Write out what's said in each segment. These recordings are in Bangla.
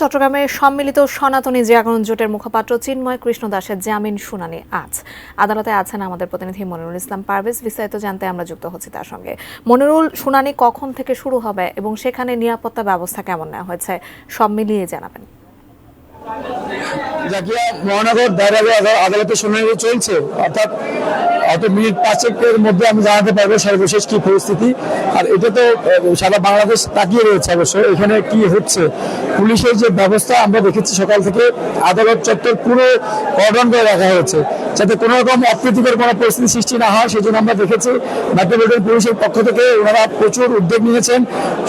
চট্টগ্রামে সম্মিলিত সনাতনী জাগরণ জোটের মুখপাত্র চিন্ময় কৃষ্ণ দাসের জামিন শুনানি আজ আদালতে আছেন আমাদের প্রতিনিধি মনিরুল ইসলাম পারভেজ। বিস্তারিত জানতে আমরা যুক্ত হচ্ছি তার সঙ্গে। মনিরুল, শুনানি কখন থেকে শুরু হবে এবং সেখানে নিরাপত্তা ব্যবস্থা কেমন নেওয়া হয়েছে সব মিলিয়ে জানাবেন। জাকিয়া, মহানগর দায়রা আদালতে শুনানি চলছে, অর্থাৎ মিনিট 5-এর মধ্যে আমি জানাতে পারবো সর্বশেষ কি পরিস্থিতি। আর এটা তো সারা বাংলাদেশ তাকিয়ে রয়েছে অবশ্য এখানে কি হচ্ছে। পুলিশের যে ব্যবস্থা আমরা দেখেছি সকাল থেকে, আদালত চত্বর পুরো কর্ডন করে রাখা হয়েছে যাতে কোনো রকম অপ্রীতিকর কোনো পরিস্থিতি সৃষ্টি না হয়। সেই জন্য আমরা দেখেছি মেট্রোপলিটন পুলিশের পক্ষ থেকে ওনারা প্রচুর উদ্যোগ নিয়েছেন।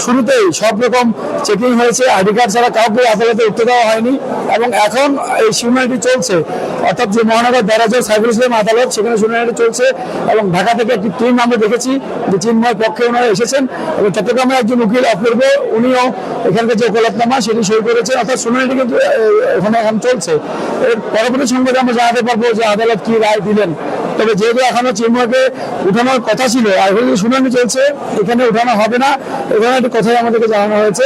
শুরুতেই সব রকম চেকিং হয়েছে, আইডি কার্ড ছাড়া কাউকে আদালতে উঠতে দেওয়া হয়নি এবং এখন এই শুনানিটি চলছে। অর্থাৎ যে মহানগর দায়রা জজ সাইফুল ইসলাম আদালত, সেখানে শুনানিটি চলছে এবং ঢাকা থেকে একটি টিম আমরা দেখেছি যে চিন্ময় পক্ষে ওনারা এসেছেন এবং চট্টগ্রামের একজন উকিল অপূর্ব, উনিও এখানকার যে ওকালতনামা সেটি সই করেছেন। অর্থাৎ শুনানিটি কিন্তু ওখানে এখন চলছে। এর পরবর্তী সংবাদে আমরা জানাতে পারবো যে আদালত কি রায় দিলেন। তবে যেহেতু এখনো চিন্ময়কে উঠানোর কথা ছিল আর শুনানি চলছে, এখানে উঠানো হবে না, এখানে একটি কথাই আমাদেরকে জানানো হয়েছে।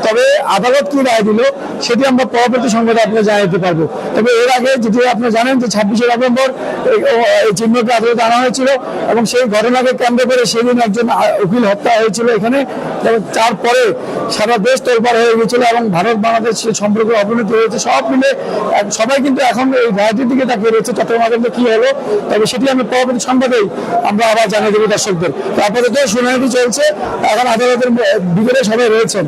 তবে আদালত কি রায় দিল সেটি আমরা পরবর্তী সংবাদে আপনাকে জানাতে পারবো। তবে এর আগে যদি আপনারা জানেন যে 26শে নভেম্বর এই চিন্ময়কে আদালতে আনা হয়েছিল এবং সেই ঘটনাকে কেন্দ্র করে সেদিন একজন উকিল হত্যা হয়েছিল এখানে। তারপরে সারা দেশ তোলপাড় হয়ে গিয়েছিল এবং ভারত বাংলাদেশ সম্পর্কের অবনতি হয়েছে। সব মিলে সবাই কিন্তু এখন এই রায়টির দিকে তাকিয়ে রয়েছে চট্টগ্রাম আদালতে কি হলো। তবে সেটি আমি পরবর্তী সংবাদেই আমরা আবার জানিয়ে দেবো দর্শকদের। আপাতত শুনানিটি চলছে, এখন আদালতের ভিতরে সবাই রয়েছেন,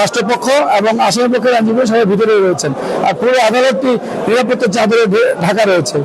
রাষ্ট্রপক্ষ এবং আসামি পক্ষের আইনজীবী সবাই ভিতরে রয়েছেন আর পুরো আদালতটি নিরাপত্তার চাদরে ঢাকা রয়েছে।